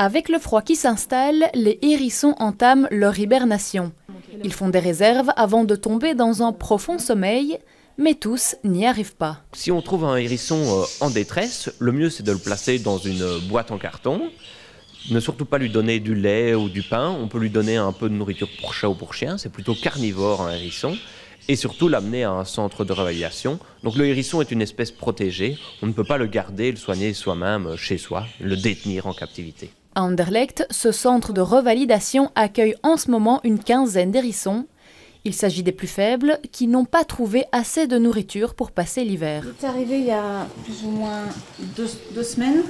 Avec le froid qui s'installe, les hérissons entament leur hibernation. Ils font des réserves avant de tomber dans un profond sommeil, mais tous n'y arrivent pas. Si on trouve un hérisson en détresse, le mieux c'est de le placer dans une boîte en carton. Ne surtout pas lui donner du lait ou du pain. On peut lui donner un peu de nourriture pour chat ou pour chien. C'est plutôt carnivore un hérisson. Et surtout l'amener à un centre de revalidation. Donc le hérisson est une espèce protégée. On ne peut pas le garder, le soigner soi-même chez soi, le détenir en captivité. À Anderlecht, ce centre de revalidation accueille en ce moment une quinzaine d'hérissons. Il s'agit des plus faibles qui n'ont pas trouvé assez de nourriture pour passer l'hiver. Il est arrivé il y a plus ou moins deux semaines.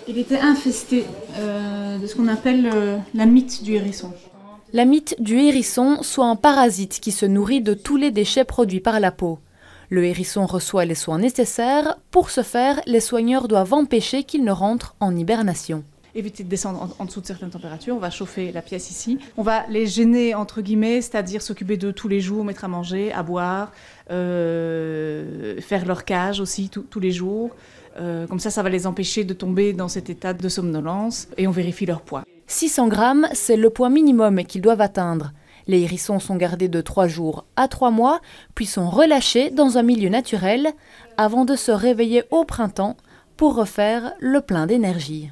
Il était infesté de ce qu'on appelle la mite du hérisson. La mite du hérisson, soit un parasite qui se nourrit de tous les déchets produits par la peau. Le hérisson reçoit les soins nécessaires. Pour ce faire, les soigneurs doivent empêcher qu'il ne rentre en hibernation. Éviter de descendre en dessous de certaines températures. On va chauffer la pièce ici. On va les gêner, entre guillemets, c'est-à-dire s'occuper d'eux tous les jours, mettre à manger, à boire, faire leur cage aussi tous les jours. Comme ça va les empêcher de tomber dans cet état de somnolence et on vérifie leur poids. 600 grammes, c'est le poids minimum qu'ils doivent atteindre. Les hérissons sont gardés de 3 jours à 3 mois, puis sont relâchés dans un milieu naturel avant de se réveiller au printemps pour refaire le plein d'énergie.